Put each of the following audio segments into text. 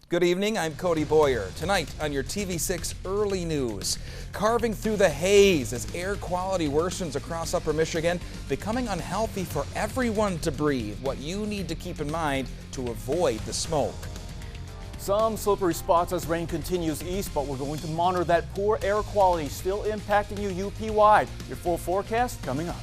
Good evening, I'm Cody Boyer. Tonight on your TV6 Early News, carving through the haze as air quality worsens across Upper Michigan, becoming unhealthy for everyone to breathe. What you need to keep in mind to avoid the smoke. Some slippery spots as rain continues east, but we're going to monitor that poor air quality still impacting you UP-wide. Your full forecast coming up.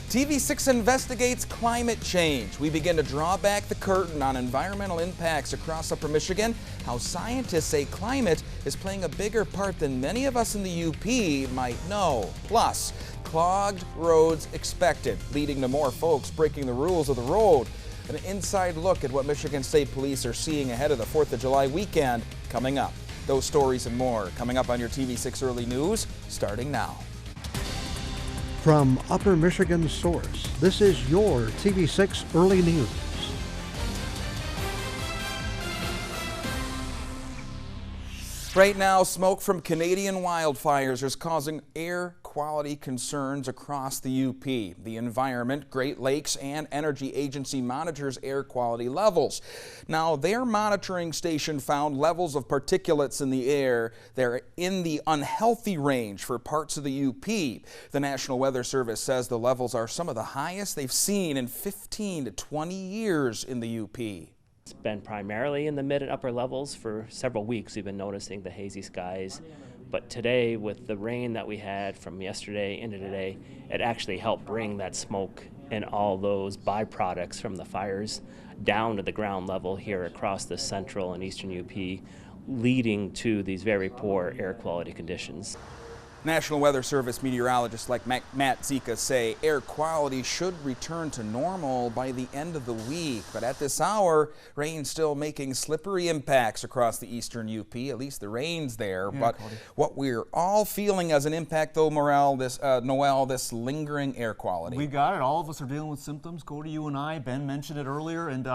TV6 investigates climate change. We begin to draw back the curtain on environmental impacts across Upper Michigan, how scientists say climate is playing a bigger part than many of us in the UP might know. Plus, clogged roads expected, leading to more folks breaking the rules of the road. An inside look at what Michigan State Police are seeing ahead of the 4th of July weekend coming up. Those stories and more coming up on your TV6 Early News starting now. From Upper Michigan's source, this is your TV6 Early News. Right now, smoke from Canadian wildfires is causing air quality concerns across the UP. The Environment, Great Lakes, and Energy Agency monitors air quality levels. Now, their monitoring station found levels of particulates in the air. They're in the unhealthy range for parts of the UP. The National Weather Service says the levels are some of the highest they've seen in 15 to 20 years in the UP. It's been primarily in the mid and upper levels for several weeks. We've been noticing the hazy skies, but today with the rain that we had from yesterday into today, it actually helped bring that smoke and all those byproducts from the fires down to the ground level here across the central and eastern UP, leading to these very poor air quality conditions. National Weather Service meteorologists like Matt Zika say air quality should return to normal by the end of the week. But at this hour, rain's still making slippery impacts across the eastern UP. At least the rain's there. Yeah, but Cody, what we're all feeling as an impact, though, Noel, this lingering air quality. we got it. All of us are dealing with symptoms. Cody, you and I, Ben mentioned it earlier, and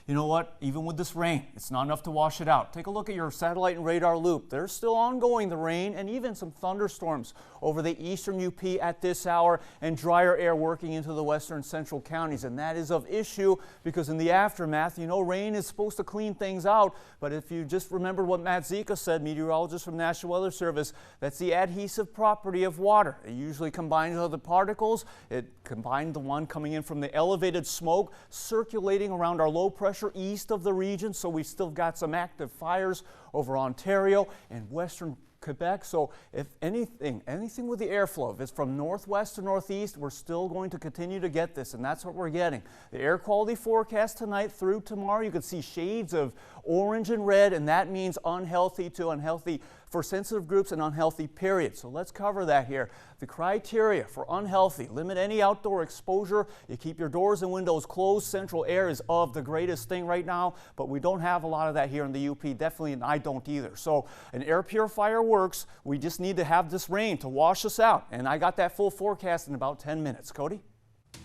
you know what? Even with this rain, it's not enough to wash it out. Take a look at your satellite and radar loop. There's still ongoing the rain and even some thunderstorms over the eastern UP at this hour, and drier air working into the western central counties. And that is of issue because in the aftermath, you know, rain is supposed to clean things out. But if you just remember what Matt Zika said, meteorologist from National Weather Service, that's the adhesive property of water. It usually combines other particles. It combined the one coming in from the elevated smoke circulating around our low pressure east of the region. So we've still got some active fires over Ontario and western Quebec. So if anything with the airflow, if it's from northwest to northeast, we're still going to continue to get this, and that's what we're getting. The air quality forecast tonight through tomorrow, you can see shades of orange and red, and that means unhealthy to unhealthy for sensitive groups and unhealthy period. So let's cover that here. The criteria for unhealthy: limit any outdoor exposure. You keep your doors and windows closed. Central air is of the greatest thing right now, but we don't have a lot of that here in the UP, definitely, and I don't either. So an air purifier works. We just need to have this rain to wash us out, and I got that full forecast in about 10 minutes. Cody?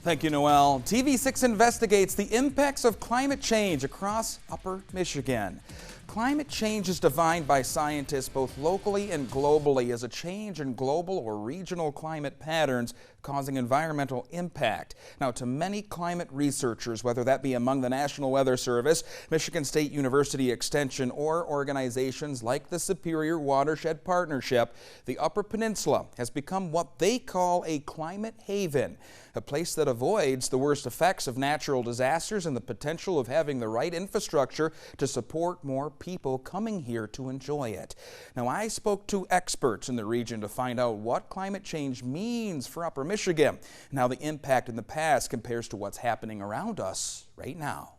Thank you, Noel. TV6 investigates the impacts of climate change across Upper Michigan. Climate change is defined by scientists both locally and globally as a change in global or regional climate patterns causing environmental impact. Now, to many climate researchers, whether that be among the National Weather Service, Michigan State University Extension, or organizations like the Superior Watershed Partnership, the Upper Peninsula has become what they call a climate haven, a place that avoids the worst effects of natural disasters and the potential of having the right infrastructure to support more people coming here to enjoy it. Now, I spoke to experts in the region to find out what climate change means for Upper Michigan and how the impact in the past compares to what's happening around us right now.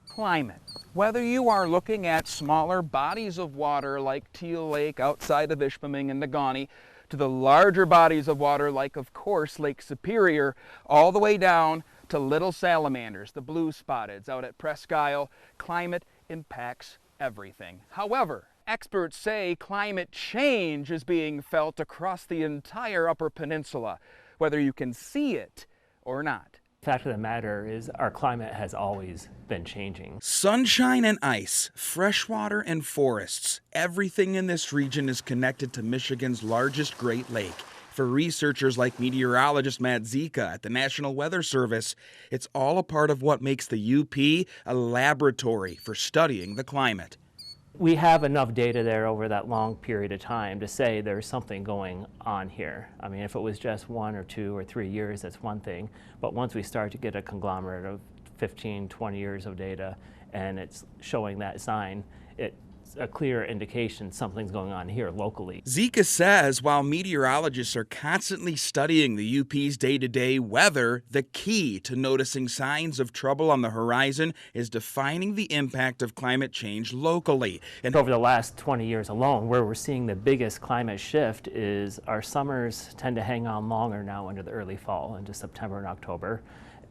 Climate. Whether you are looking at smaller bodies of water like Teal Lake outside of Ishpeming and Negaunee, to the larger bodies of water like, of course, Lake Superior, all the way down to little salamanders, the blue spotteds out at Presque Isle, climate impacts everything. However, experts say climate change is being felt across the entire Upper Peninsula, whether you can see it or not. The fact of the matter is our climate has always been changing. Sunshine and ice, freshwater and forests, everything in this region is connected to Michigan's largest Great Lake. For researchers like meteorologist Matt Zika at the National Weather Service, it's all a part of what makes the UP a laboratory for studying the climate. We have enough data there over that long period of time to say there's something going on here. I mean, if it was just 1 or 2 or 3 years, that's one thing. But once we start to get a conglomerate of 15, 20 years of data and it's showing that sign, it's a clear indication something's going on here locally. Zika says while meteorologists are constantly studying the UP's day-to-day weather, the key to noticing signs of trouble on the horizon is defining the impact of climate change locally. And over the last 20 years alone, where we're seeing the biggest climate shift is our summers tend to hang on longer now into the early fall, into September and October.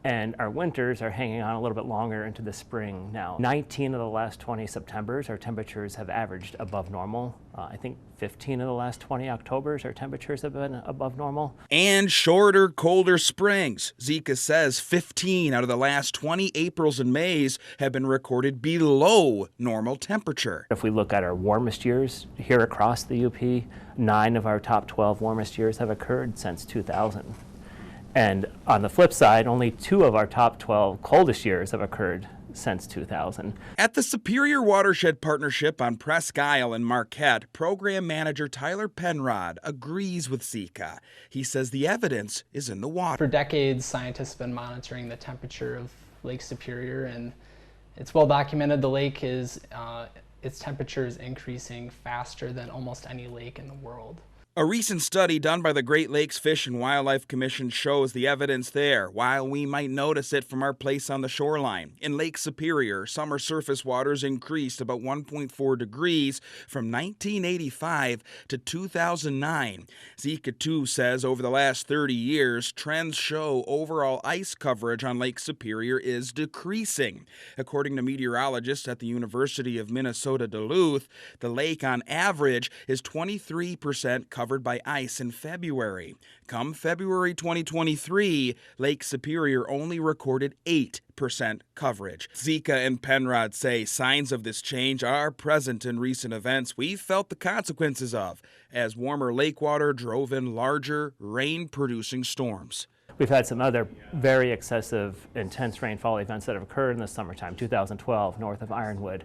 And our winters are hanging on a little bit longer into the spring now. 19 of the last 20 Septembers, our temperatures have averaged above normal. I think 15 of the last 20 Octobers, our temperatures have been above normal. And shorter, colder springs. Zika says 15 out of the last 20 Aprils and Mays have been recorded below normal temperature. If we look at our warmest years here across the UP, 9 of our top 12 warmest years have occurred since 2000. And on the flip side, only 2 of our top 12 coldest years have occurred since 2000. At the Superior Watershed Partnership on Presque Isle in Marquette, Program Manager Tyler Penrod agrees with Zika. He says the evidence is in the water. For decades, scientists have been monitoring the temperature of Lake Superior, and it's well documented the lake is, its temperature is increasing faster than almost any lake in the world. A recent study done by the Great Lakes Fish and Wildlife Commission shows the evidence there, while we might notice it from our place on the shoreline. In Lake Superior, summer surface waters increased about 1.4 degrees from 1985 to 2009. Zika, too, says over the last 30 years, trends show overall ice coverage on Lake Superior is decreasing. According to meteorologists at the University of Minnesota Duluth, the lake on average is 23% covered by ice in February. Come February 2023, Lake Superior only recorded 8% coverage. Zika and Penrod say signs of this change are present in recent events we've felt the consequences of, as warmer lake water drove in larger, rain-producing storms. We've had some other very excessive, intense rainfall events that have occurred in the summertime. 2012, north of Ironwood.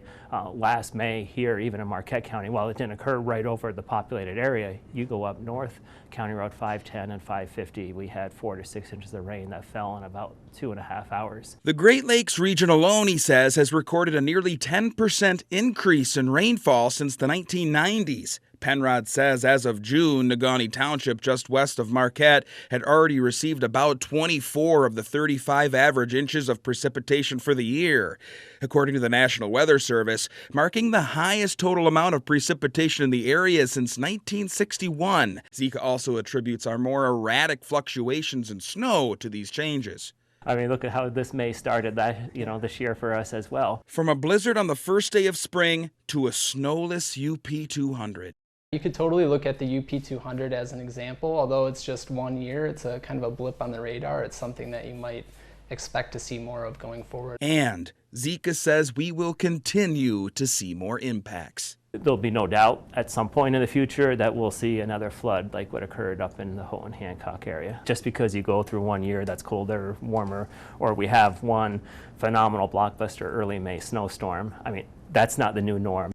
Last May here, even in Marquette County, while it didn't occur right over the populated area, you go up north, County Road 510 and 550, we had 4 to 6 inches of rain that fell in about 2.5 hours. The Great Lakes region alone, he says, has recorded a nearly 10% increase in rainfall since the 1990s. Penrod says as of June, Negaunee Township, just west of Marquette, had already received about 24 of the 35 average inches of precipitation for the year. According to the National Weather Service, marking the highest total amount of precipitation in the area since 1961. Zika also attributes our more erratic fluctuations in snow to these changes. I mean, look at how this May started this year for us as well. From a blizzard on the first day of spring to a snowless UP 200. You could totally look at the UP 200 as an example. Although it's just 1 year, it's a kind of a blip on the radar. It's something that you might expect to see more of going forward. And Zika says we will continue to see more impacts. There'll be no doubt at some point in the future that we'll see another flood like what occurred up in the Houghton Hancock area. Just because you go through 1 year that's colder, warmer, or we have one phenomenal blockbuster early May snowstorm, I mean, that's not the new norm.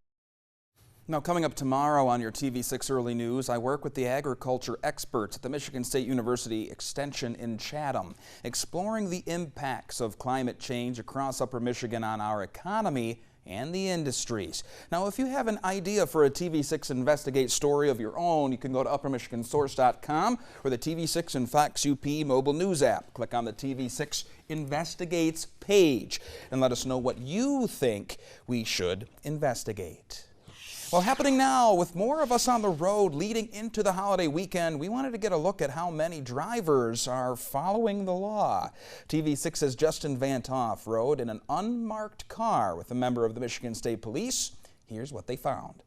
Now, coming up tomorrow on your TV6 Early News, I work with the agriculture experts at the Michigan State University Extension in Chatham, exploring the impacts of climate change across Upper Michigan on our economy and the industries. Now, if you have an idea for a TV6 Investigate story of your own, you can go to uppermichigansource.com or the TV6 and Fox UP mobile news app. Click on the TV6 Investigates page and let us know what you think we should investigate. Well, happening now, with more of us on the road leading into the holiday weekend, we wanted to get a look at how many drivers are following the law. TV6's Justin Vantoff rode in an unmarked car with a member of the Michigan State Police. Here's what they found.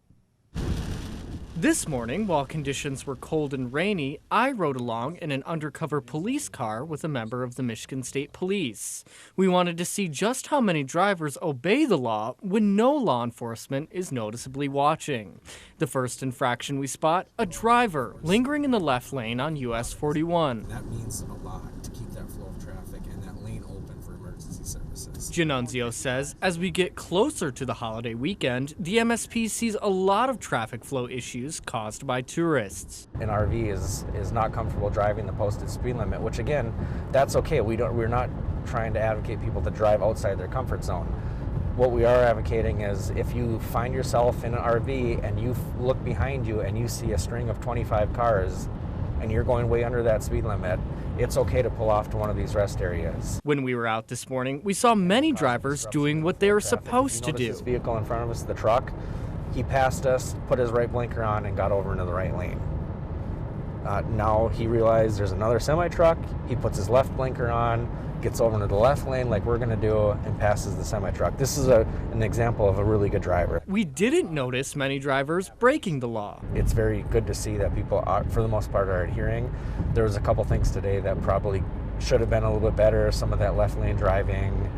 This morning, while conditions were cold and rainy, I rode along in an undercover police car with a member of the Michigan State Police. We wanted to see just how many drivers obey the law when no law enforcement is noticeably watching. The first infraction we spot, a driver lingering in the left lane on US 41. That means a lot to keep that flow of traffic and that lane open for emergency services. Giannunzio says as we get closer to the holiday weekend, the MSP sees a lot of traffic flow issues caused by tourists. An RV is not comfortable driving the posted speed limit, which again, that's okay. We're not trying to advocate people to drive outside their comfort zone. What we are advocating is if you find yourself in an RV and you look behind you and you see a string of 25 cars and you're going way under that speed limit, it's okay to pull off to one of these rest areas. When we were out this morning, we saw many drivers doing what they were supposed to do. This vehicle in front of us, the truck, he passed us, put his right blinker on, and got over into the right lane. Now he realized there's another semi-truck. He puts his left blinker on, gets over into the left lane like we're going to do, and passes the semi-truck. This is an example of a really good driver. We didn't notice many drivers breaking the law. It's very good to see that people, for the most part, are adhering. There was a couple things today that probably should have been a little bit better. Some of that left lane driving,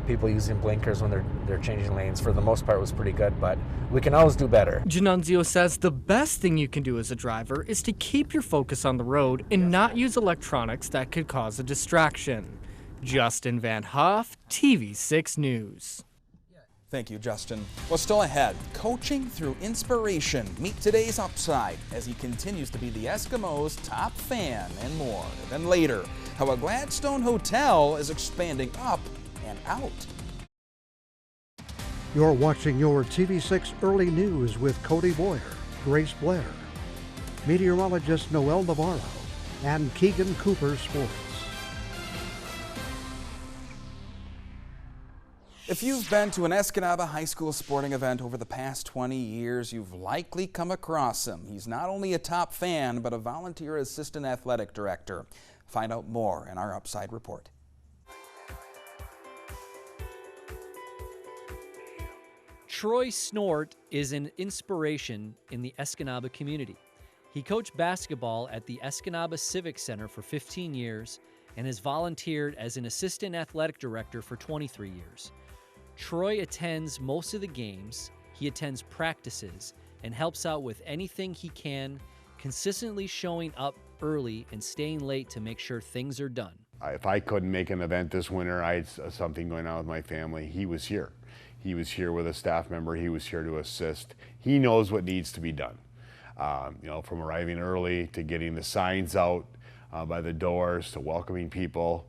people using blinkers when they're changing lanes, for the most part was pretty good, but we can always do better. Giannunzio says the best thing you can do as a driver is to keep your focus on the road and not use electronics that could cause a distraction. Justin Van Hoff, TV6 News. Thank you, Justin. Well, still ahead, coaching through inspiration. Meet today's upside as he continues to be the Eskimos' top fan and more. Then later, how a Gladstone hotel is expanding up and out. You're watching your TV6 Early News with Cody Boyer, Grace Blair, meteorologist Noel Navarro, and Keegan Cooper Sports. If you've been to an Escanaba High School sporting event over the past 20 years, you've likely come across him. He's not only a top fan, but a volunteer assistant athletic director. Find out more in our Upside Report. Troy Snort is an inspiration in the Escanaba community. He coached basketball at the Escanaba Civic Center for 15 years and has volunteered as an assistant athletic director for 23 years. Troy attends most of the games, he attends practices, and helps out with anything he can, consistently showing up early and staying late to make sure things are done. If I couldn't make an event this winter, I had something going on with my family, he was here. He was here with a staff member. He was here to assist. He knows what needs to be done. From arriving early to getting the signs out by the doors to welcoming people,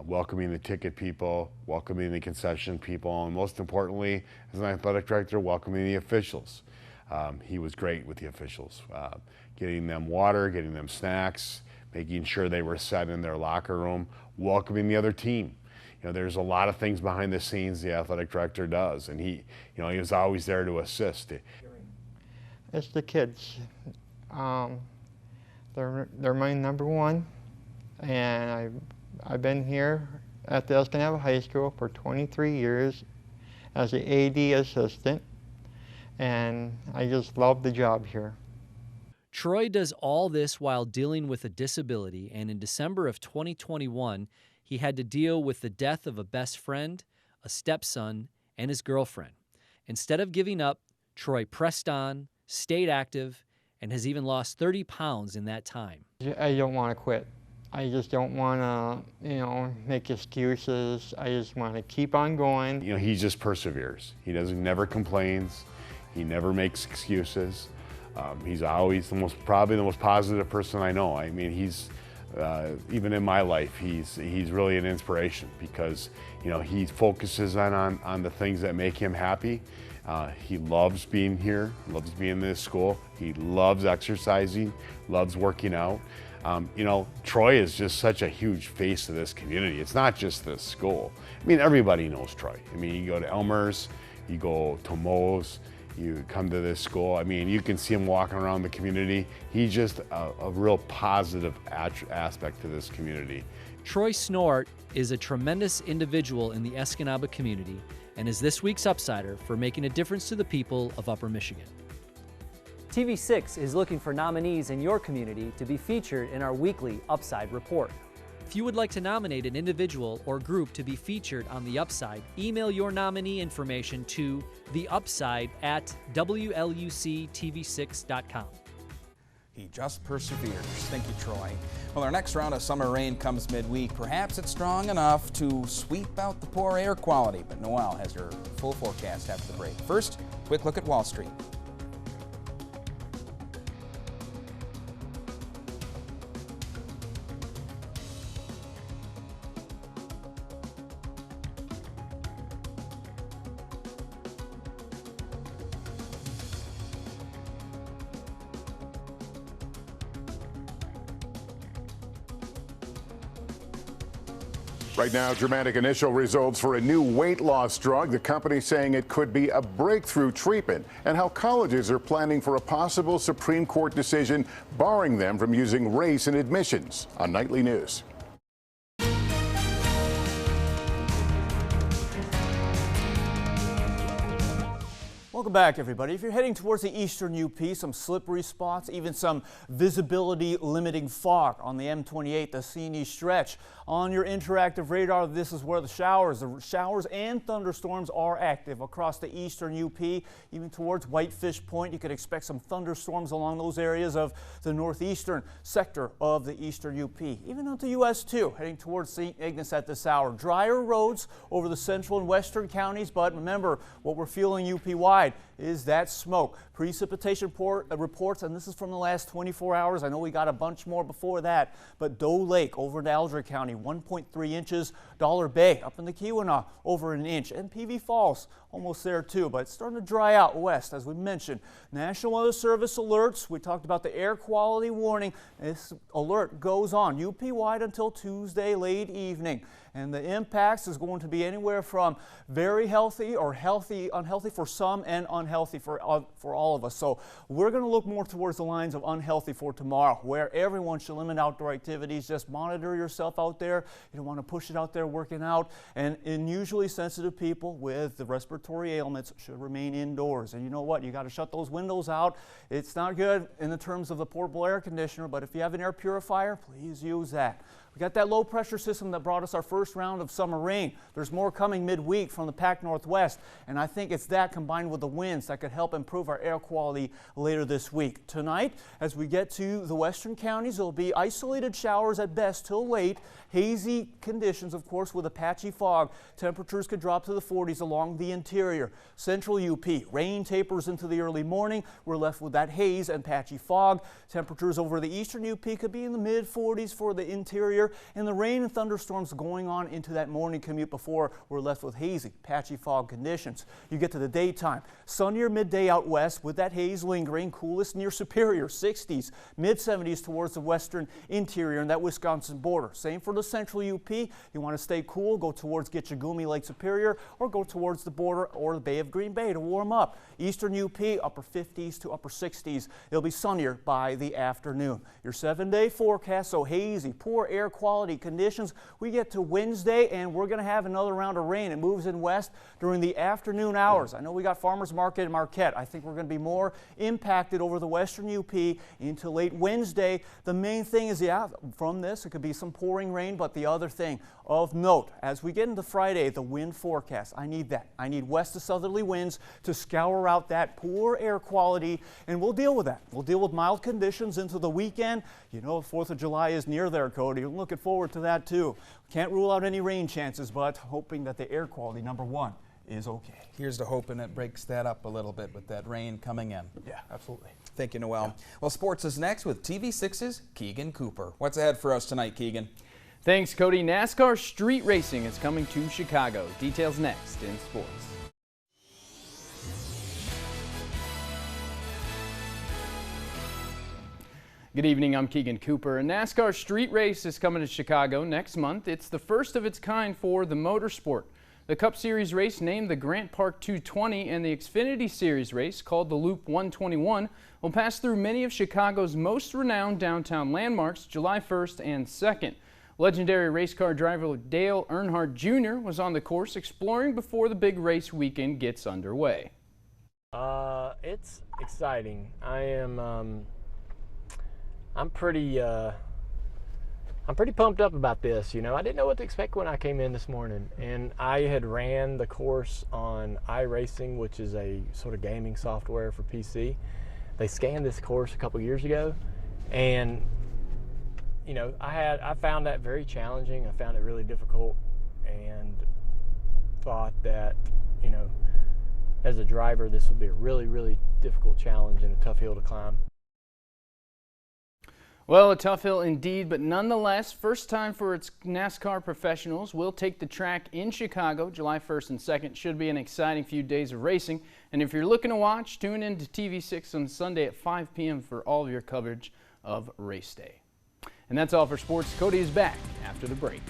welcoming the ticket people, welcoming the concession people, and most importantly, as an athletic director, welcoming the officials. He was great with the officials, getting them water, getting them snacks, making sure they were set in their locker room, welcoming the other team. There's a lot of things behind the scenes the athletic director does, and he was always there to assist. It's the kids. They're my number one, and I've been here at the Escanaba High School for 23 years as the AD assistant, and I just love the job here. Troy does all this while dealing with a disability, and in December of 2021, he had to deal with the death of a best friend, a stepson, and his girlfriend. Instead of giving up, Troy pressed on, stayed active, and has even lost 30 pounds in that time. I don't want to quit. I just don't want to, make excuses. I just want to keep on going. He just perseveres. He never complains. He never makes excuses. He's always probably the most positive person I know. I mean, he's even in my life, he's really an inspiration because he focuses on the things that make him happy. He loves being here, loves being in this school. He loves exercising, loves working out. Troy is just such a huge face of this community. It's not just this school. I mean, everybody knows Troy. I mean, you go to Elmer's, you go to Moe's, you come to this school. I mean, you can see him walking around the community. He's just a real positive aspect to this community. Troy Snort is a tremendous individual in the Escanaba community and is this week's Upsider for making a difference to the people of Upper Michigan. TV6 is looking for nominees in your community to be featured in our weekly Upside Report. If you would like to nominate an individual or group to be featured on The Upside, email your nominee information to theupside@wluctv6.com. He just perseveres. Thank you, Troy. Well, our next round of summer rain comes midweek. Perhaps it's strong enough to sweep out the poor air quality, but Noel has your full forecast after the break. First, quick look at Wall Street. Right now, dramatic initial results for a new weight loss drug. The company saying it could be a breakthrough treatment, and how colleges are planning for a possible Supreme Court decision barring them from using race in admissions. On Nightly News. Welcome back, everybody. If you're heading towards the eastern UP, some slippery spots, even some visibility limiting fog on the M28, the Scene stretch. On your interactive radar, this is where the showers and thunderstorms are active across the eastern UP, even towards Whitefish Point. You could expect some thunderstorms along those areas of the northeastern sector of the eastern UP, even into US 2, heading towards St. Ignace at this hour. Drier roads over the central and western counties, but remember what we're feeling UP-wide is that smoke. Precipitation reports, and this is from the last 24 hours. I know we got a bunch more before that, but Doe Lake over in Alger County, 1.3 inches. Dollar Bay up in the Keweenaw, over an inch. And PV Falls, almost there too, but it's starting to dry out west, as we mentioned. National Weather Service alerts. We talked about the air quality warning. This alert goes on UP-wide until Tuesday late evening. And the impacts is going to be anywhere from very healthy or healthy, unhealthy for some, and unhealthy for all of us. So we're going to look more towards the lines of unhealthy for tomorrow, where everyone should limit outdoor activities. Just monitor yourself out there. You don't want to push it out there working out. And unusually sensitive people with the respiratory ailments should remain indoors. And you know what? You got to shut those windows out. It's not good in the terms of the portable air conditioner, but if you have an air purifier, please use that. We got that low pressure system that brought us our first round of summer rain. There's more coming midweek from the Pac Northwest, and I think it's that combined with the winds that could help improve our air quality later this week. Tonight, as we get to the western counties, there'll be isolated showers at best till late. Hazy conditions, of course, with a patchy fog. Temperatures could drop to the 40s along the interior. Central UP, rain tapers into the early morning. We're left with that haze and patchy fog. Temperatures over the eastern UP could be in the mid 40s for the interior, and the rain and thunderstorms going on into that morning commute before we're left with hazy, patchy fog conditions. You get to the daytime, sunnier midday out west with that haze lingering, coolest near Superior, 60s, mid 70s towards the western interior and that Wisconsin border. Same for the central UP. You want to stay cool, go towards Gitchagumi, Lake Superior, or go towards the border or the Bay of Green Bay to warm up. Eastern UP, upper 50s to upper 60s. It'll be sunnier by the afternoon. Your 7-day forecast, so hazy, poor air quality conditions. We get to Wednesday and we're going to have another round of rain. It moves in west during the afternoon hours. I know we got Farmers Market and Marquette. I think we're going to be more impacted over the western UP into late Wednesday. The main thing is, yeah, from this, it could be some pouring rain, but the other thing of note, as we get into Friday, the wind forecast, I need that. I need west to southerly winds to scour out that poor air quality, and we'll deal with that. We'll deal with mild conditions into the weekend. You know, 4th of July is near there, Cody. I'm looking forward to that too. Can't rule out any rain chances, but hoping that the air quality, number one, is okay. Here's to hoping it breaks that up a little bit with that rain coming in. Yeah, absolutely. Thank you, Noel. Yeah. Well, sports is next with TV6's Keegan Cooper. What's ahead for us tonight, Keegan? Thanks, Cody. NASCAR street racing is coming to Chicago. Details next in sports. Good evening, I'm Keegan Cooper. A NASCAR street race is coming to Chicago next month. It's the first of its kind for the motorsport. The Cup Series race, named the Grant Park 220, and the Xfinity Series race, called the Loop 121, will pass through many of Chicago's most renowned downtown landmarks July 1st and 2nd. Legendary race car driver Dale Earnhardt Jr. was on the course exploring before the big race weekend gets underway. It's exciting. I'm pretty pumped up about this. You know, I didn't know what to expect when I came in this morning, and I had ran the course on iRacing, which is a sort of gaming software for PC. They scanned this course a couple years ago, and you know, I found that very challenging. I found it really difficult, and thought that, you know, as a driver, this would be a really, really difficult challenge and a tough hill to climb. Well, a tough hill indeed, but nonetheless, first time for its NASCAR professionals will take the track in Chicago July 1st and 2nd. Should be an exciting few days of racing. And if you're looking to watch, tune in to TV6 on Sunday at 5 p.m. for all of your coverage of race day. And that's all for sports. Cody is back after the break.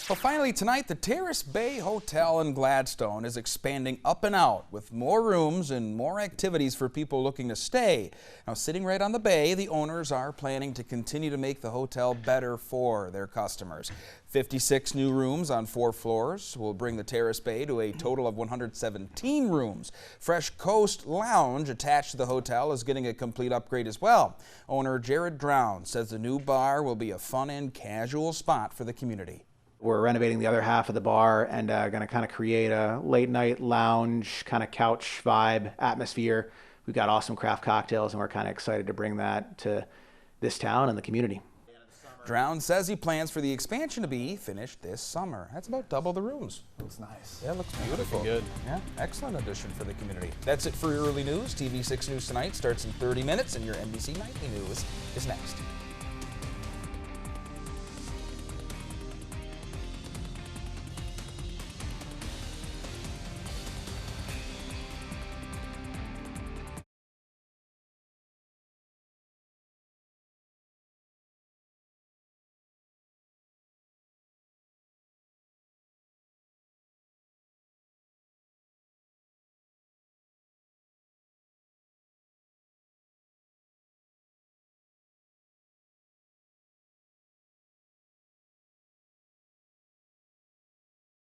Well, finally tonight, the Terrace Bay Hotel in Gladstone is expanding up and out with more rooms and more activities for people looking to stay. Now, sitting right on the bay, the owners are planning to continue to make the hotel better for their customers. 56 new rooms on 4 floors will bring the Terrace Bay to a total of 117 rooms. Fresh Coast Lounge attached to the hotel is getting a complete upgrade as well. Owner Jared Drown says the new bar will be a fun and casual spot for the community. We're renovating the other half of the bar and going to kind of create a late night lounge, kind of couch vibe atmosphere. We've got awesome craft cocktails, and we're kind of excited to bring that to this town and the community. Drown says he plans for the expansion to be finished this summer. That's about double the rooms. Looks nice. Yeah, it looks beautiful. Good. Yeah, excellent addition for the community. That's it for your early news. TV6 News Tonight starts in 30 minutes, and your NBC Nightly News is next.